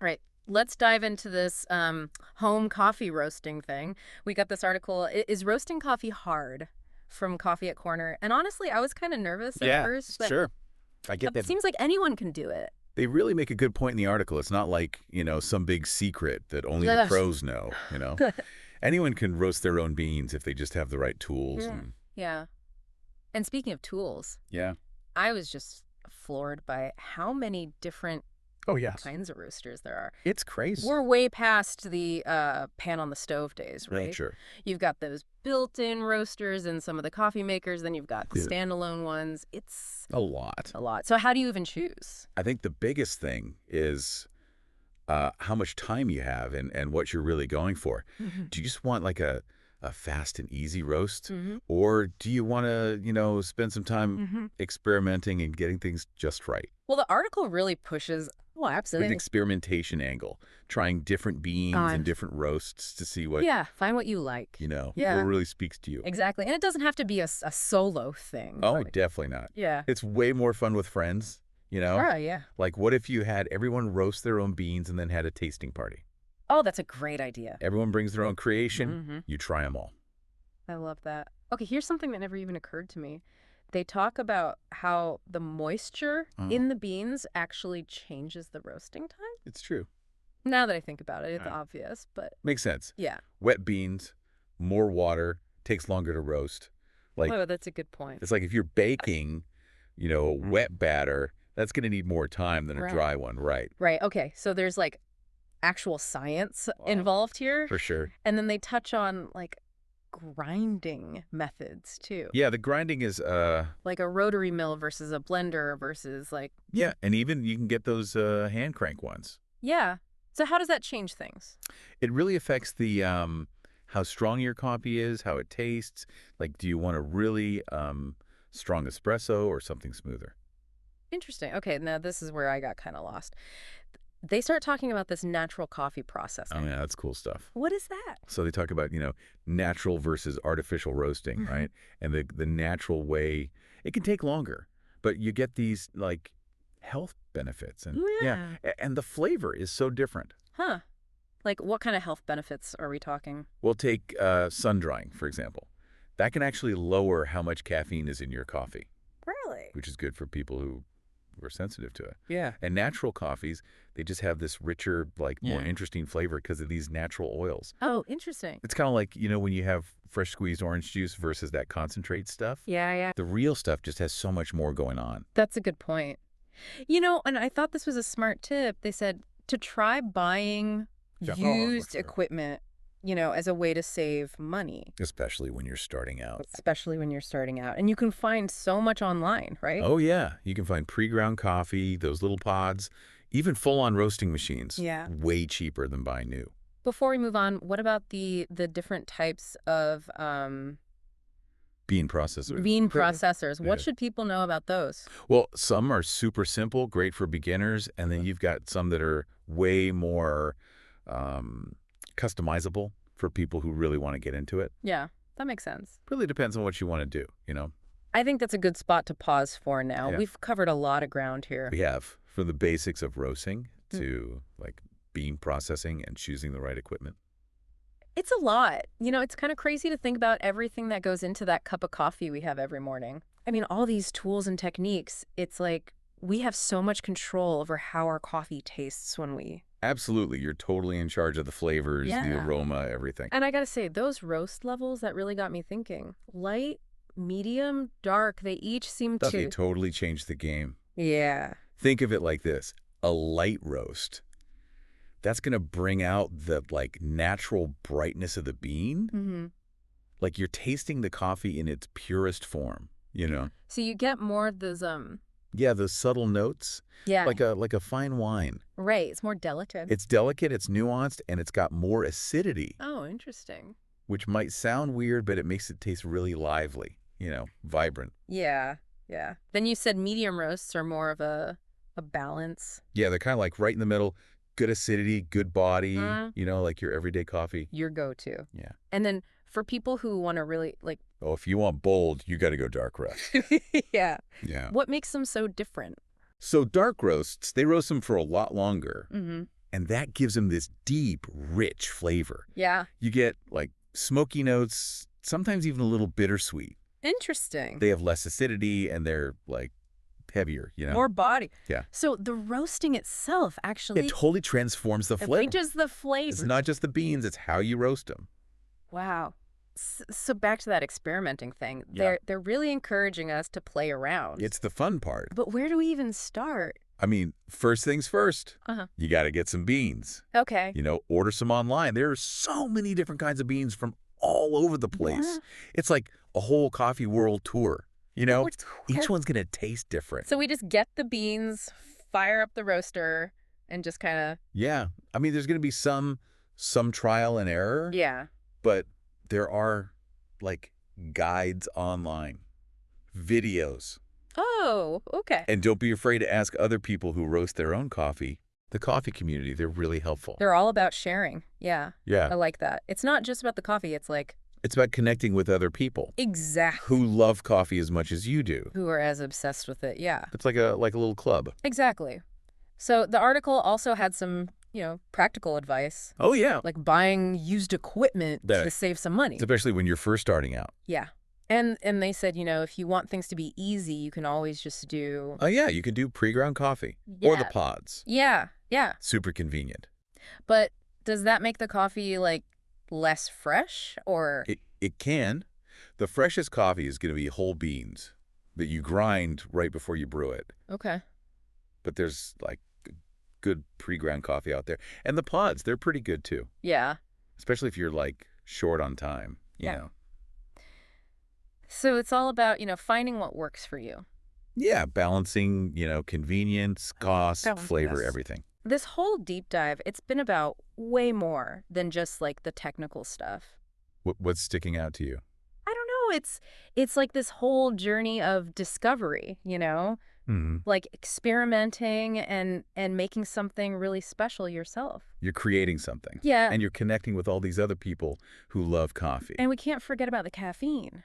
Right. Let's dive into this home coffee roasting thing. We got this article. Is roasting coffee hard from Coffee at Corner? And honestly, I was kind of nervous at Yeah, first, but sure. I get it that. seems like anyone can do it. They really make a good point in the article. It's not like, some big secret that only the Yes. pros know. Anyone can roast their own beans if they just have the right tools. Yeah. And Yeah. And speaking of tools, yeah. I was just floored by how many different Oh, yes. kinds of roasters there are. It's crazy. We're way past the pan on the stove days, Yeah, right? sure. You've got those built-in roasters and some of the coffee makers. Then you've got the Yeah. standalone ones. It's A lot. a lot. So how do you even choose? I think the biggest thing is how much time you have and what you're really going for. Mm-hmm. Do you just want like a fast and easy roast? Mm-hmm. Or do you want to, spend some time Mm-hmm. experimenting and getting things just right? Well, the article really pushes. Well, With an absolutely. experimentation angle, trying different beans I'm- and different roasts to see what, Yeah, find what you like. Yeah. what really speaks to you. Exactly. And it doesn't have to be a solo thing. Oh, right? definitely not. Yeah. It's way more fun with friends, Oh, yeah. Like, what if you had everyone roast their own beans and then had a tasting party? Oh, that's a great idea. Everyone brings their own creation. Mm-hmm. You try them all. I love that. Okay, here's something that never even occurred to me. They talk about how the moisture Oh. in the beans actually changes the roasting time. It's true. Now that I think about it, it's Right. obvious, but Makes sense. yeah. Wet beans, more water, takes longer to roast. Like, Oh, that's a good point. it's like if you're baking, a wet batter, that's going to need more time than a Right. dry one, right? Right. Okay. So there's like actual science Wow. involved here. For sure. And then they touch on like grinding methods too. Yeah, the grinding is, Like a rotary mill versus a blender versus like, yeah, and even you can get those hand crank ones. yeah. So how does that change things? It really affects the how strong your coffee is, how it tastes. Like, do you want a really strong espresso or something smoother? Interesting. Okay, now this is where I got kind of lost. They start talking about this natural coffee processing. Oh yeah, that's cool stuff. What is that? So they talk about natural versus artificial roasting, Mhm. right? And the natural way, it can take longer, but you get these like health benefits and Yeah. and the flavor is so different. Huh. Like what kind of health benefits are we talking? We'll take sun drying, for example. That can actually lower how much caffeine is in your coffee, Really? which is good for people who are sensitive to it. Yeah. And natural coffees, they just have this richer, like more Yeah. interesting flavor because of these natural oils. Oh, interesting. It's kind of like, when you have fresh squeezed orange juice versus that concentrate stuff. Yeah. The real stuff just has so much more going on. That's a good point. And I thought this was a smart tip. They said to try buying Yeah. Oh, used sure. equipment, as a way to save money, Especially when you're starting out. especially when you're starting out. And you can find so much online, right? Oh, yeah. You can find pre-ground coffee, those little pods, even full-on roasting machines. Yeah. Way cheaper than buying new. Before we move on, what about the different types of Bean processors. bean processors? What Yeah. should people know about those? Well, some are super simple, great for beginners, and then you've got some that are way more customizable for people who really want to get into it. Yeah, that makes sense. Really depends on what you want to do, I think that's a good spot to pause for now. Yeah. We've covered a lot of ground here. We have from the basics of roasting to like bean processing and choosing the right equipment. It's a lot. It's kind of crazy to think about everything that goes into that cup of coffee we have every morning. I mean, all these tools and techniques, it's like we have so much control over how our coffee tastes when we... Absolutely. You're totally in charge of the flavors, the Yeah. aroma, everything. And I gotta say, those roast levels, that really got me thinking. Light, medium, dark, they each seem They to... totally changed the game. Yeah. Think of it like this. A light roast, that's going to bring out the like natural brightness of the bean. Mm-hmm. Like you're tasting the coffee in its purest form, So you get more of those, Yeah, those subtle notes, yeah, like a fine wine. right. It's more delicate. It's delicate, it's nuanced, and it's got more acidity, Oh, interesting. which might sound weird, but it makes it taste really lively, vibrant. Yeah. Then you said medium roasts are more of a balance. Yeah, they're kind of like right in the middle, good acidity, good body, Mm. like your everyday coffee. Your go-to. Yeah. And then for people who want to really like, Oh, if you want bold, you got to go dark roast. yeah. Yeah. What makes them so different? So dark roasts, they roast them for a lot longer. Mm-hmm. And that gives them this deep, rich flavor. Yeah. You get, like, smoky notes, sometimes even a little bittersweet. Interesting. They have less acidity, and they're, like, heavier, you know? More body. Yeah. So the roasting itself actually It totally transforms the flavor. changes the It's flavor. not just the beans, it's how you roast them. Wow. So back to that experimenting thing. Yeah. They're really encouraging us to play around. It's the fun part. But where do we even start? I mean, first things first, Uh-huh. you got to get some beans. Okay. You know, order some online. There are so many different kinds of beans from all over the place. Yeah. It's like a whole coffee world tour, you know? It's- Each one's going to taste different. So we just get the beans, fire up the roaster, and just kind of... Yeah. I mean, there's going to be some trial and error, Yeah. but there are, like, guides online, videos. Oh, okay. And don't be afraid to ask other people who roast their own coffee. The coffee community, they're really helpful. They're all about sharing. Yeah. Yeah. I like that. It's not just about the coffee. It's like... It's about connecting with other people Exactly. who love coffee as much as you do. Who are as obsessed with it. Yeah. It's like a little club. Exactly. So the article also had some, practical advice, Oh, yeah. like buying used equipment That- to save some money. Especially when you're first starting out. Yeah. And they said, if you want things to be easy, you can always just do... Oh, yeah. You can do pre-ground coffee or the Yeah. pods. Yeah. Yeah. Super convenient. But does that make the coffee, like, less fresh or... It can. The freshest coffee is going to be whole beans that you grind right before you brew it. Okay. But there's, like, good pre-ground coffee out there. And the pods, they're pretty good, too. Yeah. Especially if you're, like, short on time, you Yeah. know. So it's all about, finding what works for you. Yeah, balancing, convenience, cost, Balance, flavor, yes. everything. This whole deep dive, it's been about way more than just, like, the technical stuff. What's sticking out to you? I don't know. It's like this whole journey of discovery, Mm-hmm. like experimenting and making something really special yourself. You're creating something. Yeah. And you're connecting with all these other people who love coffee. And we can't forget about the caffeine.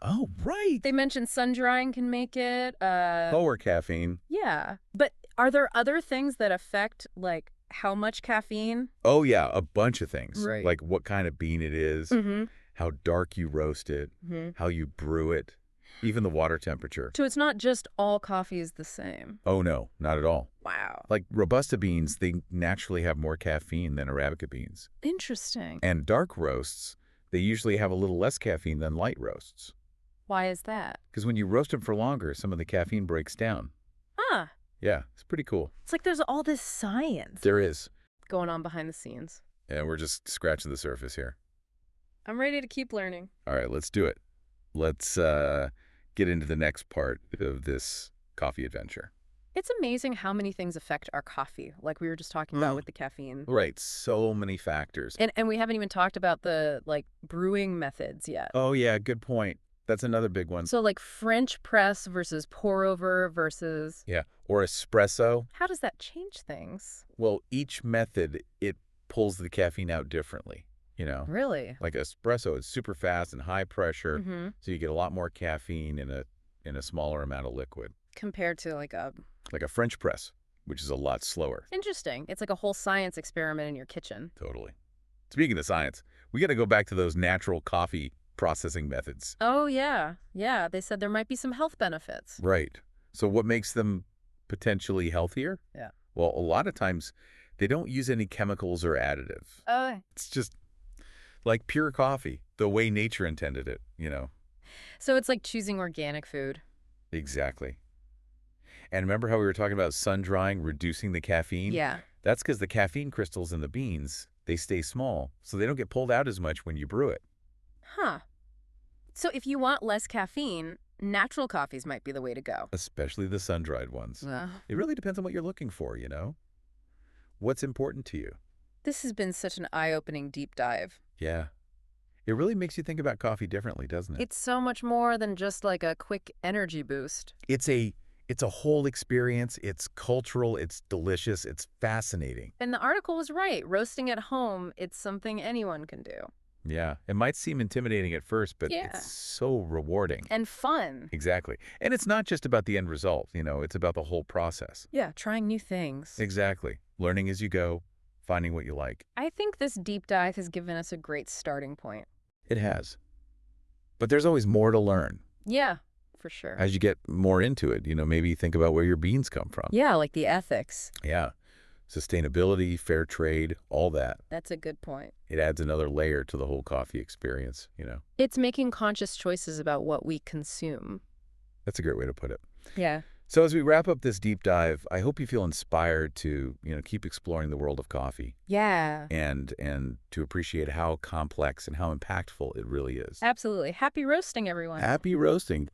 Oh, right. They mentioned sun drying can make it. Lower caffeine. Yeah. But are there other things that affect, like, how much caffeine? Oh, yeah, a bunch of things. Right. Like what kind of bean it is, Mm-hmm. how dark you roast it, Mm-hmm. how you brew it, even the water temperature. So it's not just all coffee is the same. Oh, no, not at all. Wow. Like Robusta beans, they naturally have more caffeine than Arabica beans. Interesting. And dark roasts, they usually have a little less caffeine than light roasts. Why is that? Because when you roast them for longer, some of the caffeine breaks down. Ah, Yeah, it's pretty cool. it's like there's all this science There is. going on behind the scenes. And we're just scratching the surface here. I'm ready to keep learning. All right, let's do it. Let's get into the next part of this coffee adventure. It's amazing how many things affect our coffee, like we were just talking about with the caffeine. Right, so many factors. And we haven't even talked about the, like, brewing methods yet. Oh, yeah, good point. That's another big one. So, like, French press versus pour over versus... Yeah, or espresso. How does that change things? Well, each method, it pulls the caffeine out differently, Really? Like espresso, it's super fast and high pressure, Mm-hmm. so you get a lot more caffeine in a smaller amount of liquid. Compared to, like, a... Like a French press, which is a lot slower. Interesting. It's like a whole science experiment in your kitchen. Totally. Speaking of science, we got to go back to those natural coffee processing methods. Oh, yeah. Yeah, they said there might be some health benefits. Right. So what makes them potentially healthier? Yeah. Well, a lot of times they don't use any chemicals or additives. Oh. It's just like pure coffee, the way nature intended it, So it's like choosing organic food. Exactly. And remember how we were talking about sun drying, reducing the caffeine? Yeah. That's because the caffeine crystals in the beans, they stay small, so they don't get pulled out as much when you brew it. Huh. So if you want less caffeine, natural coffees might be the way to go. Especially the sun-dried ones. It really depends on what you're looking for, What's important to you? This has been such an eye-opening deep dive. Yeah. It really makes you think about coffee differently, doesn't it? It's so much more than just like a quick energy boost. It's a whole experience. It's cultural. It's delicious. It's fascinating. And the article was right. Roasting at home, it's something anyone can do. Yeah. It might seem intimidating at first, but Yeah. it's so rewarding. And fun. Exactly. And it's not just about the end result, it's about the whole process. Yeah, trying new things. Exactly. Learning as you go, finding what you like. I think this deep dive has given us a great starting point. It has. But there's always more to learn. Yeah, for sure. As you get more into it, maybe think about where your beans come from. Yeah, like the ethics. Yeah. Sustainability, fair trade, all that. That's a good point. It adds another layer to the whole coffee experience. It's making conscious choices about what we consume. That's a great way to put it. Yeah. So as we wrap up this deep dive, I hope you feel inspired to, keep exploring the world of coffee Yeah. and to appreciate how complex and how impactful it really is. Absolutely. Happy roasting, everyone. Happy roasting.